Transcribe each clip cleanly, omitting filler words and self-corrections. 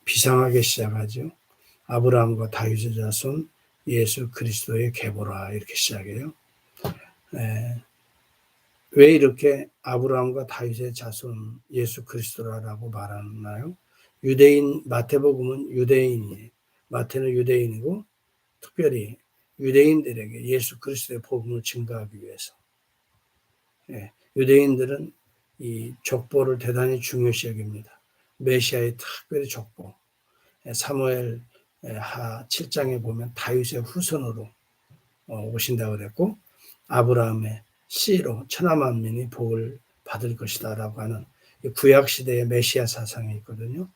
비상하게 시작하죠. 아브라함과 다윗의 자손 예수 그리스도의 계보라 이렇게 시작해요. 왜 이렇게 아브라함과 다윗의 자손 예수 그리스도라고 말하나요? 유대인, 마태복음은 유대인이에요. 마태는 유대인이고 특별히 유대인들에게 예수 그리스도의 복음을 증거하기 위해서. 유대인들은 이 족보를 대단히 중요시 여깁니다. 메시아의 특별히 족보. 사무엘 하 7장에 보면 다윗의 후손으로 오신다고 그랬고 아브라함의 씨로 천하만민이 복을 받을 것이다 라고 하는 구약시대의 메시아 사상이 있거든요.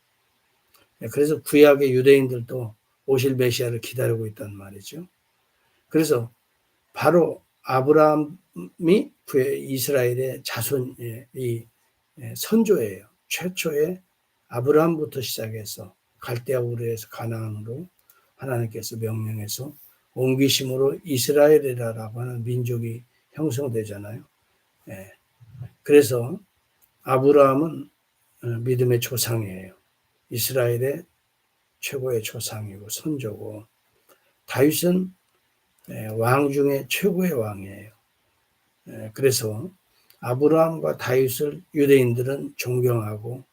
그래서 구약의 유대인들도 오실 메시아를 기다리고 있단 말이죠. 그래서 바로 아브라함이 이스라엘의 자손의 이 선조예요. 최초의 아브라함부터 시작해서 갈대아 우르에서 가나안으로 하나님께서 명령해서 옮기심으로 이스라엘이라고 하는 민족이 형성되잖아요. 그래서 아브라함은 믿음의 조상이에요. 이스라엘의 최고의 조상이고 선조고 다윗은 왕 중에 최고의 왕이에요. 그래서 아브라함과 다윗을 유대인들은 존경하고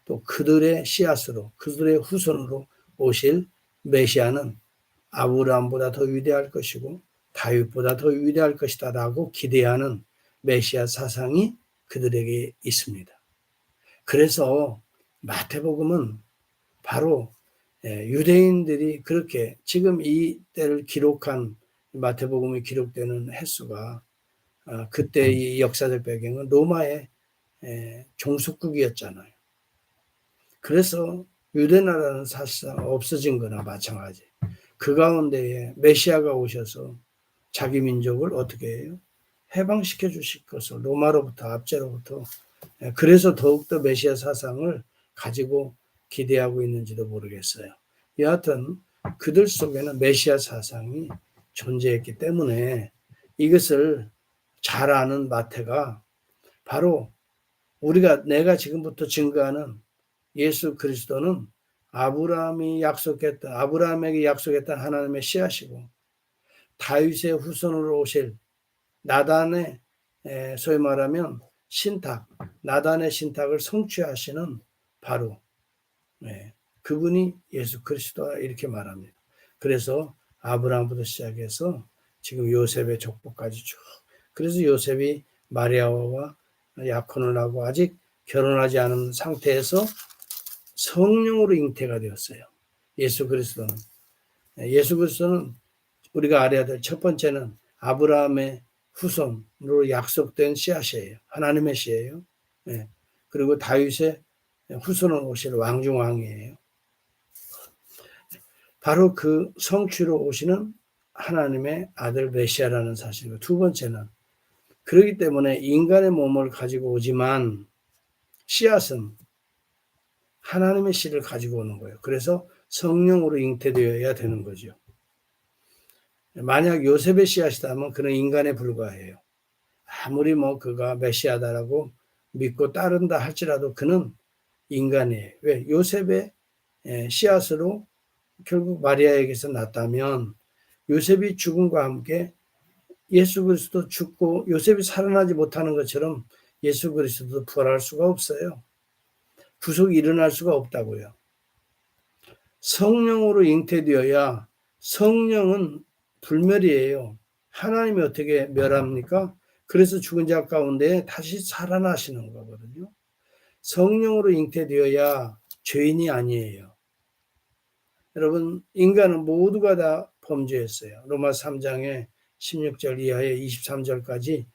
또 그들의 씨앗으로 그들의 후손으로 오실 메시아는 아브라함보다 더 위대할 것이고 다윗보다 더 위대할 것이다 라고 기대하는 메시아 사상이 그들에게 있습니다. 그래서 마태복음은 바로 유대인들이 그렇게 지금 이 때를 기록한 마태복음이 기록되는 횟수가 그때의 역사적 배경은 로마의 종속국이었잖아요. 그래서 유대나라는 사실상 없어진 거나 마찬가지. 그 가운데에 메시아가 오셔서 자기 민족을 어떻게 해요? 해방시켜 주실 것을 로마로부터 압제로부터 그래서 더욱더 메시아 사상을 가지고 기대하고 있는지도 모르겠어요. 여하튼 그들 속에는 메시아 사상이 존재했기 때문에 이것을 잘 아는 마태가 바로 내가 지금부터 증거하는 예수 그리스도는 아브라함에게 약속했던 하나님의 씨앗이고 다윗의 후손으로 오실 나단의 소위 말하면 신탁, 나단의 신탁을 성취하시는 바로 그분이 예수 그리스도다 이렇게 말합니다. 그래서 아브라함부터 시작해서 지금 요셉의 족보까지 쭉. 그래서 요셉이 마리아와 약혼을 하고 아직 결혼하지 않은 상태에서 성령으로 잉태가 되었어요. 예수 그리스도는 우리가 알아야 될 첫 번째는 아브라함의 후손으로 약속된 씨앗이에요. 하나님의 씨예요. 그리고 다윗의 후손으로 오실 왕중왕이에요. 바로 그 성취로 오시는 하나님의 아들 메시아라는 사실이고 두 번째는 그렇기 때문에 인간의 몸을 가지고 오지만 씨앗은 하나님의 씨를 가지고 오는 거예요. 그래서 성령으로 잉태되어야 되는 거죠. 만약 요셉의 씨앗이다면 그는 인간에 불과해요. 아무리 그가 메시아다라고 믿고 따른다 할지라도 그는 인간이에요. 왜? 요셉의 씨앗으로 결국 마리아에게서 났다면 요셉이 죽음과 함께 예수 그리스도 죽고 요셉이 살아나지 못하는 것처럼 예수 그리스도도 부활할 수가 없어요. 구속이 일어날 수가 없다고요. 성령으로 잉태되어야 성령은 불멸이에요. 하나님이 어떻게 멸합니까? 그래서 죽은 자 가운데 다시 살아나시는 거거든요. 성령으로 잉태되어야 죄인이 아니에요. 여러분 인간은 모두가 다 범죄했어요. 로마 3장에 16절 이하에 23절까지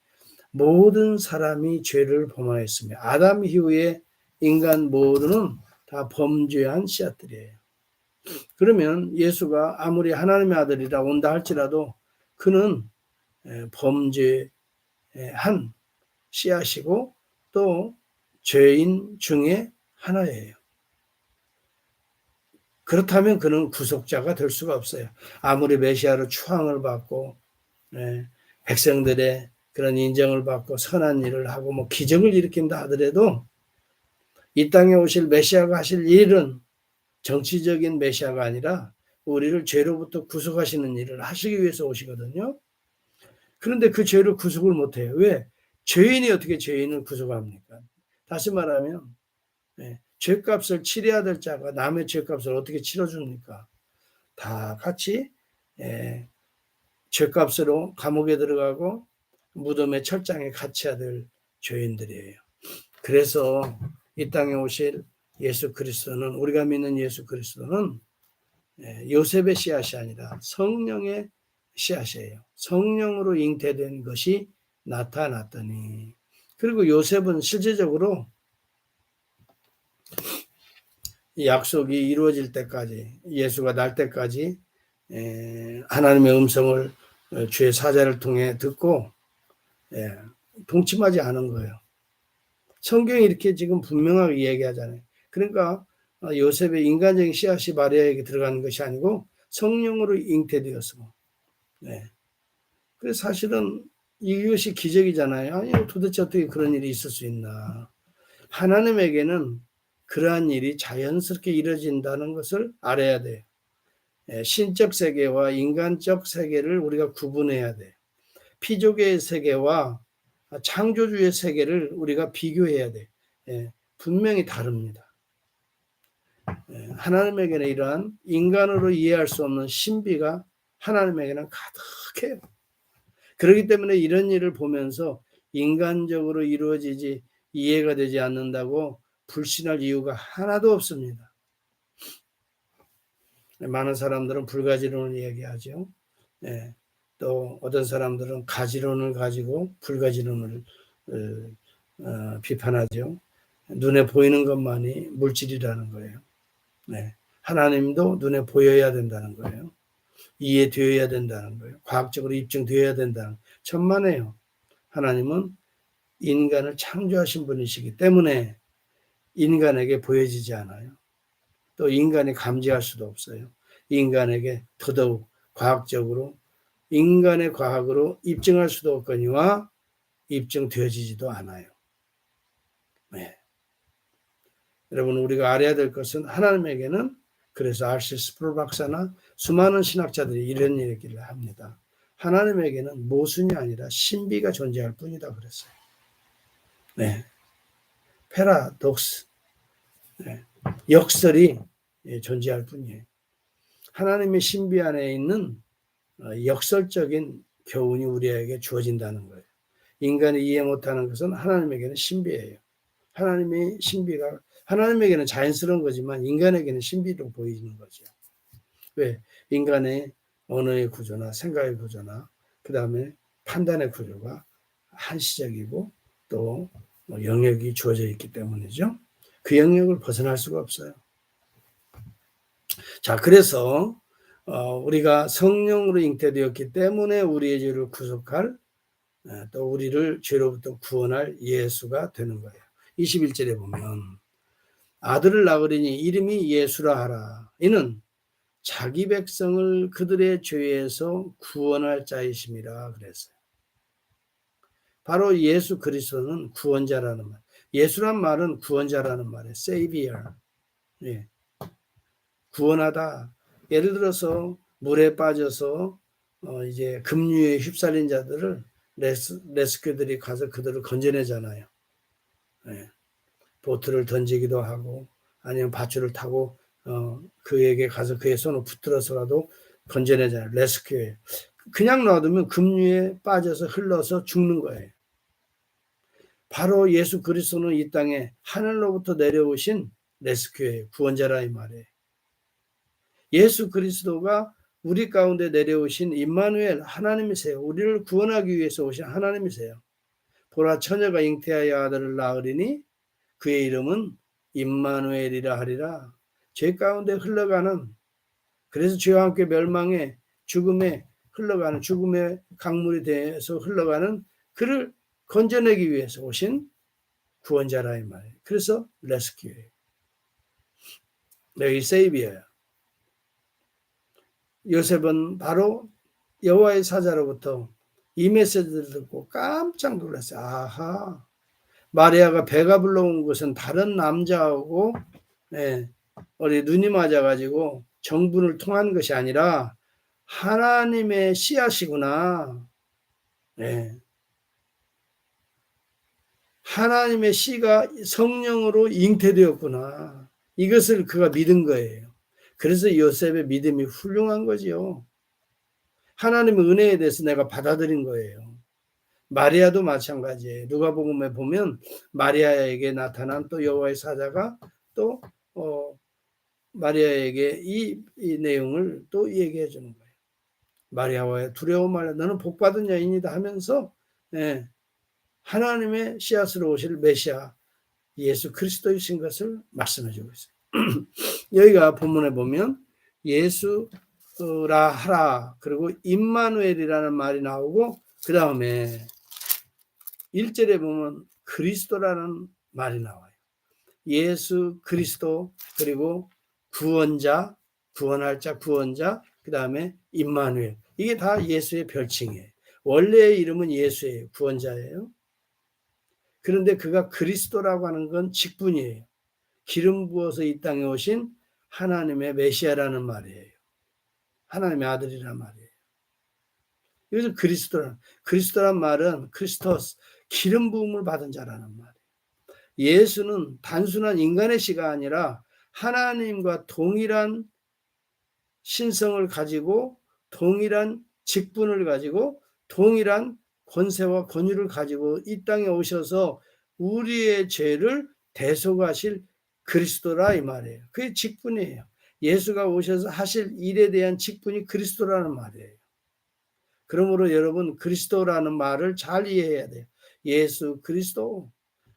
모든 사람이 죄를 범하였으며 아담 이후에 인간 모두는 다 범죄한 씨앗들이에요. 그러면 예수가 아무리 하나님의 아들이라 온다 할지라도 그는 범죄한 씨앗이고 또 죄인 중에 하나예요. 그렇다면 그는 구속자가 될 수가 없어요. 아무리 메시아로 추앙을 받고 백성들의 그런 인정을 받고 선한 일을 하고 기적을 일으킨다 하더라도 이 땅에 오실 메시아가 하실 일은 정치적인 메시아가 아니라 우리를 죄로부터 구속하시는 일을 하시기 위해서 오시거든요. 그런데 그 죄를 구속을 못해요. 왜? 죄인이 어떻게 죄인을 구속합니까? 다시 말하면 죄값을 치러야 될 자가 남의 죄값을 어떻게 치러줍니까? 다 같이 죄값으로 감옥에 들어가고 무덤의 철장에 갇혀야 될 죄인들이에요. 그래서 이 땅에 오실 예수 그리스도는, 우리가 믿는 예수 그리스도는 요셉의 씨앗이 아니라 성령의 씨앗이에요. 성령으로 잉태된 것이 나타났더니, 그리고 요셉은 실제적으로 약속이 이루어질 때까지, 예수가 날 때까지 하나님의 음성을 주의 사자를 통해 듣고 동침하지 않은 거예요. 성경이 이렇게 지금 분명하게 얘기하잖아요. 그러니까 요셉의 인간적인 씨앗이 마리아에게 들어가는 것이 아니고 성령으로 잉태되었어. 그래서 사실은 이것이 기적이잖아요. 아니, 도대체 어떻게 그런 일이 있을 수 있나. 하나님에게는 그러한 일이 자연스럽게 이루어진다는 것을 알아야 돼요. 신적 세계와 인간적 세계를 우리가 구분해야 돼요. 피조계의 세계와 창조주의 세계를 우리가 비교해야 돼요. 분명히 다릅니다. 하나님에게는 이러한 인간으로 이해할 수 없는 신비가 하나님에게는 가득해요. 그렇기 때문에 이런 일을 보면서 인간적으로 이루어지지 이해가 되지 않는다고 불신할 이유가 하나도 없습니다. 많은 사람들은 불가지론을 얘기하죠. 또 어떤 사람들은 가지론을 가지고 불가지론을 비판하죠. 눈에 보이는 것만이 물질이라는 거예요. 하나님도 눈에 보여야 된다는 거예요. 이해되어야 된다는 거예요. 과학적으로 입증되어야 된다는 거예요. 천만에요. 하나님은 인간을 창조하신 분이시기 때문에 인간에게 보여지지 않아요. 또 인간이 감지할 수도 없어요. 인간에게 더더욱 과학적으로 인간의 과학으로 입증할 수도 없거니와 입증되어지지도 않아요. 여러분, 우리가 알아야 될 것은 하나님에게는, 그래서 알시스 프로 박사나 수많은 신학자들이 이런 얘기를 합니다. 하나님에게는 모순이 아니라 신비가 존재할 뿐이다 그랬어요. 패러독스, 역설이 존재할 뿐이에요. 하나님의 신비 안에 있는 역설적인 교훈이 우리에게 주어진다는 거예요. 인간이 이해 못하는 것은 하나님에게는 신비예요. 하나님의 신비가 하나님에게는 자연스러운 거지만 인간에게는 신비로 보이는 거죠. 왜? 인간의 언어의 구조나 생각의 구조나 그 다음에 판단의 구조가 한시적이고 또 영역이 주어져 있기 때문이죠. 그 영역을 벗어날 수가 없어요. 자, 그래서 우리가 성령으로 잉태되었기 때문에 우리의 죄를 구속할, 또 우리를 죄로부터 구원할 예수가 되는 거예요. 21절에 보면 아들을 낳으리니 이름이 예수라 하라. 이는 자기 백성을 그들의 죄에서 구원할 자이심이라 그랬어요. 바로 예수 그리스도는 구원자라는 말. 예수란 말은 구원자라는 말이에요. Savior. 구원하다. 예를 들어서 물에 빠져서 이제 급류에 휩쓸린 자들을 레스큐들이 가서 그들을 건져내잖아요. 보트를 던지기도 하고 아니면 밧줄을 타고 그에게 가서 그의 손을 붙들어서라도 건져내잖아요. 레스큐에. 그냥 놔두면 급류에 빠져서 흘러서 죽는 거예요. 바로 예수 그리스도는 이 땅에 하늘로부터 내려오신 레스큐예요. 구원자라 이 말이에요. 예수 그리스도가 우리 가운데 내려오신 임마누엘 하나님이세요. 우리를 구원하기 위해서 오신 하나님이세요. 보라 처녀가 잉태하여 아들을 낳으리니 그의 이름은 임마누엘이라 하리라. 죄 가운데 흘러가는, 그래서 죄와 함께 멸망의 죽음에 흘러가는, 죽음의 강물이 돼서 흘러가는 그를 건져내기 위해서 오신 구원자라 이 말이에요. 그래서 레스큐예요. 여기 세이비어야. 요셉은 바로 여호와의 사자로부터 이 메시지를 듣고 깜짝 놀랐어요. 아하, 마리아가 배가 불러온 것은 다른 남자하고 예, 우리 눈이 맞아가지고 정분을 통한 것이 아니라 하나님의 씨앗이구나. 예. 하나님의 씨가 성령으로 잉태되었구나. 이것을 그가 믿은 거예요. 그래서 요셉의 믿음이 훌륭한 거지요. 하나님의 은혜에 대해서 내가 받아들인 거예요. 마리아도 마찬가지예요. 누가복음에 보면 마리아에게 나타난 또 여호와의 사자가 또 마리아에게 이 내용을 또 얘기해 주는 거예요. 마리아와의 두려움 말라 너는 복받은 여인이다 하면서 예, 하나님의 씨앗으로 오실 메시아 예수 그리스도이신 것을 말씀해 주고 있어요. 여기가 본문에 보면 예수라 하라 그리고 임마누엘이라는 말이 나오고 그 다음에 1절에 보면 그리스도라는 말이 나와요. 예수 그리스도 그리고 구원자, 구원할 자, 구원자, 그 다음에 임마누엘. 이게 다 예수의 별칭이에요. 원래의 이름은 예수예요. 구원자예요. 그런데 그가 그리스도라고 하는 건 직분이에요. 기름 부어서 이 땅에 오신 하나님의 메시아라는 말이에요. 하나님의 아들이란 말이에요. 여기서 그리스도란 말은 크리스토스, 기름 부음을 받은 자라는 말이에요. 예수는 단순한 인간의 씨가 아니라 하나님과 동일한 신성을 가지고 동일한 직분을 가지고 동일한 권세와 권유를 가지고 이 땅에 오셔서 우리의 죄를 대속하실 그리스도라 이 말이에요. 그게 직분이에요. 예수가 오셔서 하실 일에 대한 직분이 그리스도라는 말이에요. 그러므로 여러분 그리스도라는 말을 잘 이해해야 돼요. 예수 그리스도.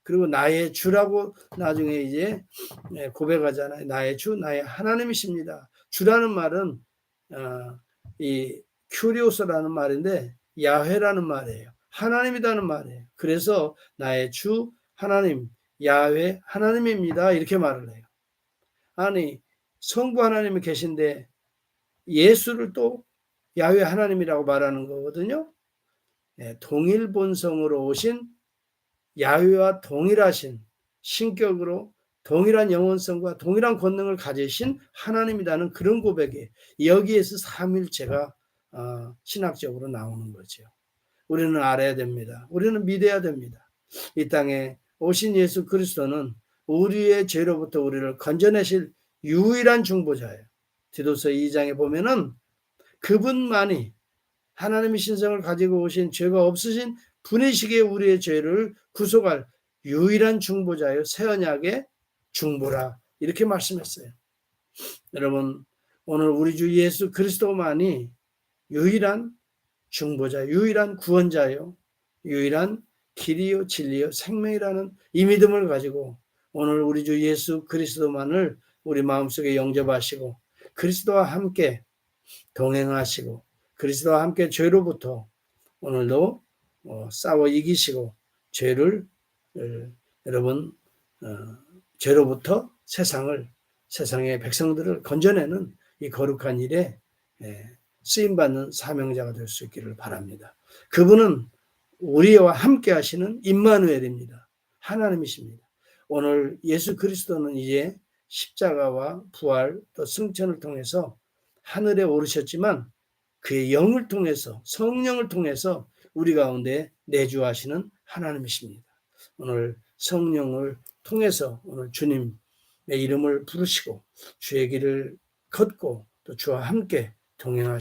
그리고 나의 주라고 나중에 이제 고백하잖아요. 나의 주, 나의 하나님이십니다. 주라는 말은 이 큐리오스라는 말인데 야훼라는 말이에요. 하나님이라는 말이에요. 그래서 나의 주 하나님, 야훼 하나님입니다. 이렇게 말을 해요. 아니 성부 하나님이 계신데 예수를 또 야훼 하나님이라고 말하는 거거든요. 동일 본성으로 오신 야훼와 동일하신 신격으로 동일한 영혼성과 동일한 권능을 가지신 하나님이라는 그런 고백이에요. 여기에서 삼일체가 신학적으로 나오는 거죠. 우리는 알아야 됩니다. 우리는 믿어야 됩니다. 이 땅에 오신 예수 그리스도는 우리의 죄로부터 우리를 건져내실 유일한 중보자예요. 디도서 2장에 보면은 그분만이 하나님의 신성을 가지고 오신 죄가 없으신 분이시기에 우리의 죄를 구속할 유일한 중보자요. 새 언약의 중보라 이렇게 말씀했어요. 여러분 오늘 우리 주 예수 그리스도만이 유일한 중보자, 유일한 구원자요. 유일한 길이요 진리요 생명이라는 이 믿음을 가지고 오늘 우리 주 예수 그리스도만을 우리 마음속에 영접하시고 그리스도와 함께 동행하시고 그리스도와 함께 죄로부터 오늘도 싸워 이기시고 죄를 여러분 죄로부터 세상의 백성들을 건져내는 이 거룩한 일에 쓰임받는 사명자가 될 수 있기를 바랍니다. 그분은 우리와 함께 하시는 임마누엘입니다. 하나님이십니다. 오늘 예수 그리스도는 이제 십자가와 부활 또 승천을 통해서 하늘에 오르셨지만 그의 영을 통해서 성령을 통해서 우리 가운데 내주하시는 하나님이십니다. 오늘 성령을 통해서 오늘 주님의 이름을 부르시고 주의 길을 걷고 또 주와 함께 동행하시고